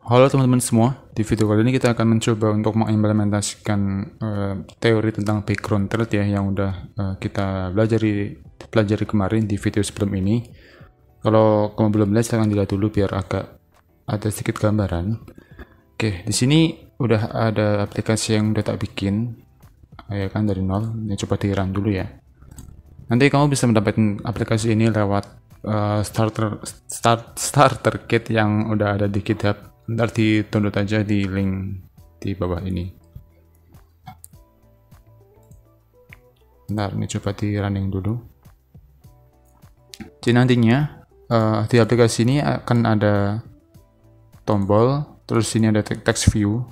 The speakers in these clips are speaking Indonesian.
Halo teman-teman semua, di video kali ini kita akan mencoba untuk mengimplementasikan teori tentang background thread ya yang udah kita pelajari kemarin di video sebelum ini. Kalau kamu belum lihat, silahkan dilihat dulu biar agak ada sedikit gambaran. Oke, di sini udah ada aplikasi yang udah tak bikin, ya kan, dari nol. Ini coba di run dulu ya. Nanti kamu bisa mendapatkan aplikasi ini lewat starter kit yang udah ada di GitHub. Ntar di-download aja di link di bawah ini. Ntar ini coba di running dulu. Jadi nantinya di aplikasi ini akan ada tombol, terus ini ada text view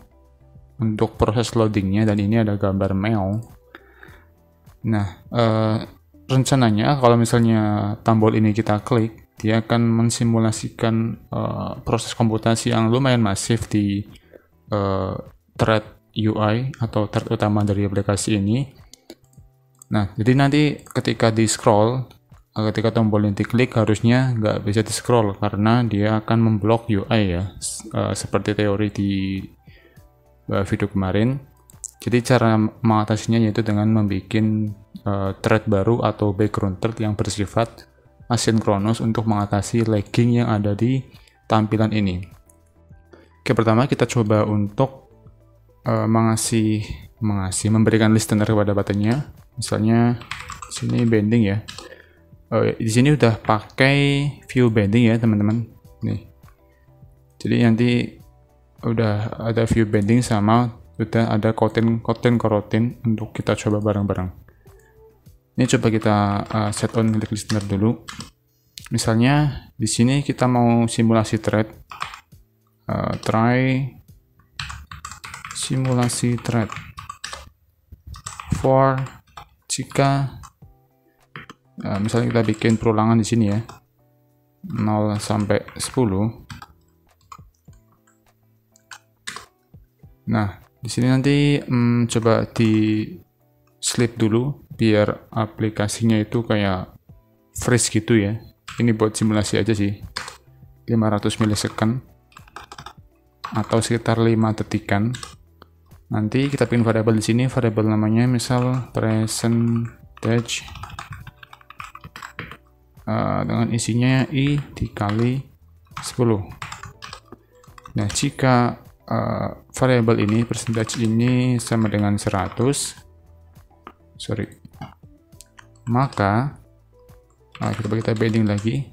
untuk proses loadingnya, dan ini ada gambar meow. Nah, rencananya kalau misalnya tombol ini kita klik, dia akan mensimulasikan proses komputasi yang lumayan masif di thread UI atau thread utama dari aplikasi ini. Nah, jadi nanti ketika di scroll, ketika tombol ini diklik, harusnya nggak bisa di scroll karena dia akan memblok UI ya, seperti teori di video kemarin. Jadi cara mengatasinya yaitu dengan membuat thread baru atau background thread yang bersifat asinkronus untuk mengatasi lagging yang ada di tampilan ini. Oke, pertama kita coba untuk memberikan listener kepada buttonnya. Misalnya sini bending ya. Di sini udah pakai view bending ya teman-teman. Nih. Jadi nanti udah ada view bending sama udah ada coroutine untuk kita coba bareng-bareng. Ini coba kita set on click listener dulu. Misalnya di sini kita mau simulasi thread, try simulasi thread for jika misalnya kita bikin perulangan di sini ya 0 sampai 10. Nah, di sini nanti coba di sleep dulu biar aplikasinya itu kayak freeze gitu ya. Ini buat simulasi aja sih, 500 milisecond atau sekitar 5 detikan. Nanti kita bikin variabel di sini, variabel namanya misal percentage dengan isinya i dikali 10. Nah, jika variabel ini, percentage ini sama dengan 100, maka kita bending lagi,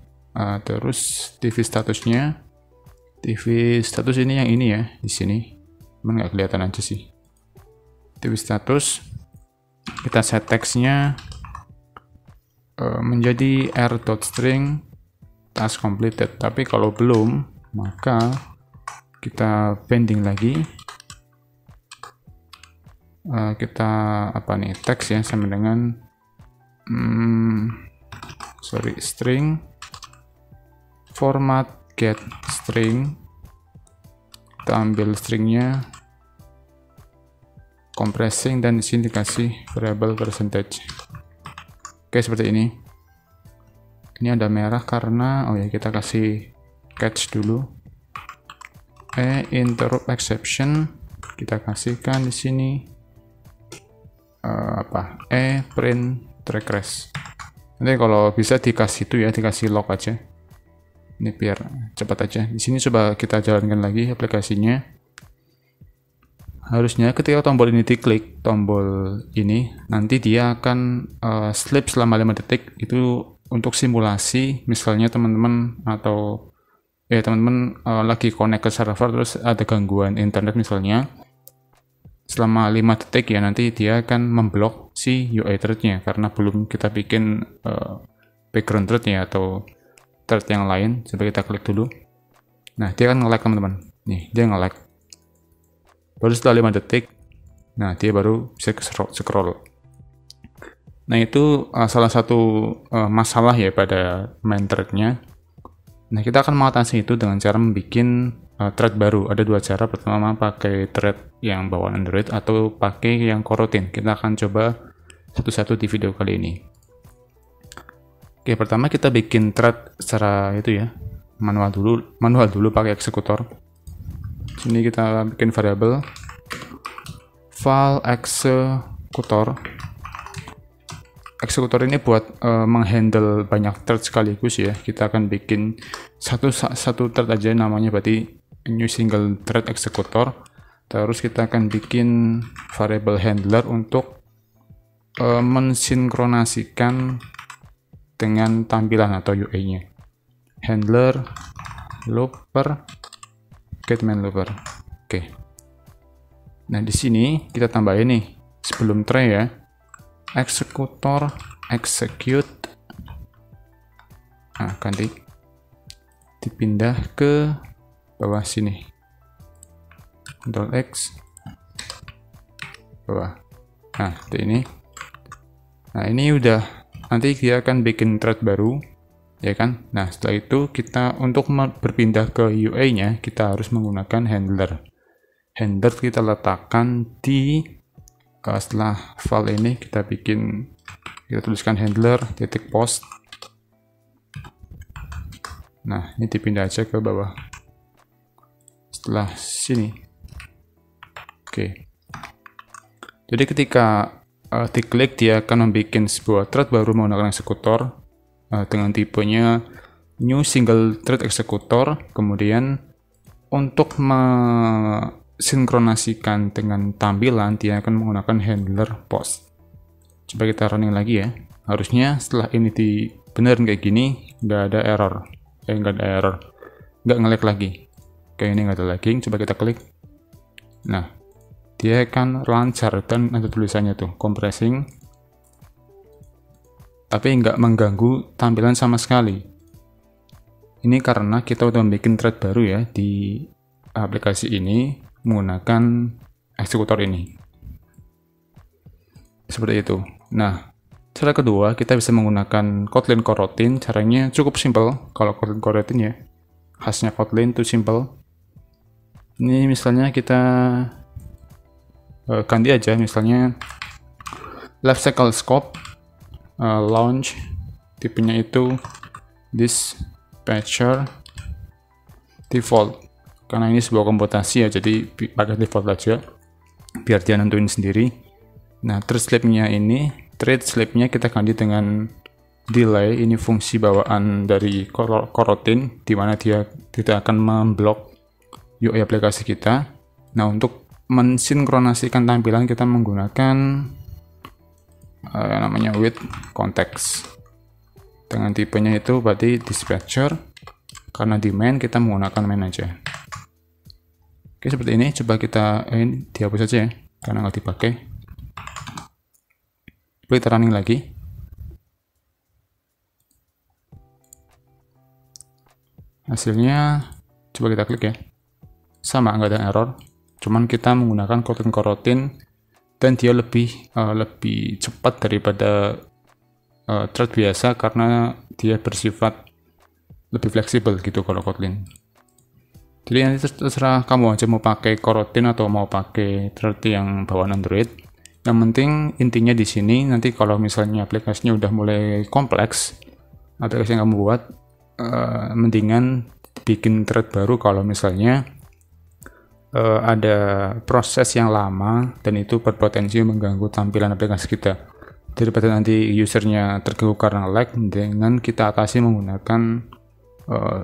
terus TV statusnya, TV status ini yang ini ya, di sini cuman nggak kelihatan aja sih. TV status kita set teksnya menjadi r.string task completed, tapi kalau belum maka kita bending lagi, kita teks ya sama dengan string format get string, kita ambil stringnya, compressing, dan di sini dikasih variable percentage. Oke, seperti ini. Ini ada merah karena kita kasih catch dulu. Interrupt exception kita kasihkan di sini print regress. Nanti kalau bisa dikasih itu ya, dikasih log aja. Ini biar cepat aja. Di sini coba kita jalankan lagi aplikasinya. Harusnya ketika tombol ini diklik, tombol ini, nanti dia akan sleep selama 5 detik. Itu untuk simulasi, misalnya teman-teman lagi connect ke server terus ada gangguan internet misalnya. Selama 5 detik ya, nanti dia akan memblok si UI thread-nya karena belum kita bikin background thread-nya atau thread yang lain. Coba kita klik dulu. Nah, dia akan nge-lag teman-teman. Nih, dia nge-lag. Baru setelah 5 detik, nah dia baru bisa scroll. Nah, itu salah satu masalah ya pada main thread-nya. Nah, kita akan mengatasi itu dengan cara membuat thread baru. Ada 2 cara. Pertama, pakai thread yang bawaan Android atau pakai yang coroutine. Kita akan coba satu-satu di video kali ini. Oke, pertama kita bikin thread secara itu ya, manual dulu pakai eksekutor. Sini kita bikin variabel file eksekutor. Eksekutor ini buat menghandle banyak thread sekaligus ya. Kita akan bikin satu thread aja, namanya berarti new single thread eksekutor. Terus kita akan bikin variable handler untuk mensinkronasikan dengan tampilan atau UI-nya. Handler looper get main looper. Oke. Nah, di sini kita tambahin nih sebelum try ya. Eksekutor execute. Nah, ganti dipindah ke bawah sini. Ctrl X bawah. Nah, seperti ini. Nah, ini udah, nanti dia akan bikin thread baru ya kan. Nah, setelah itu kita untuk berpindah ke UI-nya kita harus menggunakan handler. Handler kita letakkan di setelah file ini kita tuliskan handler titik post. Nah, ini dipindah aja ke bawah setelah sini. Oke. Jadi ketika diklik dia akan membuat sebuah thread baru menggunakan eksekutor dengan tipenya new single thread eksekutor. Kemudian untuk sinkronasikan dengan tampilan dia akan menggunakan handler post. Coba kita running lagi ya. Harusnya setelah ini benerin kayak gini nggak ada error, nggak nge-lag lagi. Kayak ini nggak ada lagging. Coba kita klik. Nah, dia akan lancar dan ada tulisannya tuh compressing, tapi nggak mengganggu tampilan sama sekali. Ini karena kita udah bikin thread baru ya di aplikasi ini menggunakan eksekutor ini. Seperti itu. Nah, cara kedua kita bisa menggunakan Kotlin coroutine. Caranya cukup simple. Kalau Kotlin coroutine ya, khasnya Kotlin itu simple. Ini misalnya kita ganti aja, misalnya life cycle scope launch, tipenya itu dispatcher default. Karena ini sebuah komputasi ya, jadi pakai default aja biar dia nentuin sendiri. Nah, thread sleep-nya kita ganti dengan delay. Ini fungsi bawaan dari coroutine di mana dia tidak akan memblok UI aplikasi kita. Nah, untuk mensinkronasikan tampilan kita menggunakan namanya with context. Dengan tipenya itu berarti dispatcher. Karena di main kita menggunakan main aja. Oke, seperti ini. Coba kita dihapus aja ya, karena nggak dipakai. Coba kita running lagi. Hasilnya coba kita klik ya, sama, nggak ada error. Cuman kita menggunakan Kotlin coroutine dan dia lebih cepat daripada thread biasa karena dia bersifat lebih fleksibel gitu kalau Kotlin. Jadi nanti terserah kamu aja mau pakai coroutine atau mau pakai thread yang bawaan Android. Yang penting intinya di sini nanti kalau misalnya aplikasinya udah mulai kompleks, aplikasi yang kamu buat, mendingan bikin thread baru kalau misalnya ada proses yang lama dan itu berpotensi mengganggu tampilan aplikasi kita. Daripada nanti usernya terganggu karena lag, dengan kita atasi menggunakan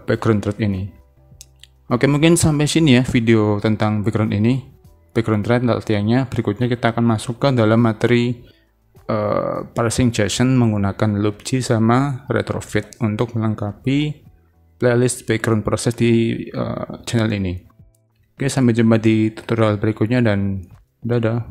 background thread ini. Oke, mungkin sampai sini ya video tentang background ini, background thread latihannya. Berikutnya kita akan masuk ke dalam materi parsing JSON menggunakan loopg sama retrofit untuk melengkapi playlist background process di channel ini. Oke, sampai jumpa di tutorial berikutnya dan dadah.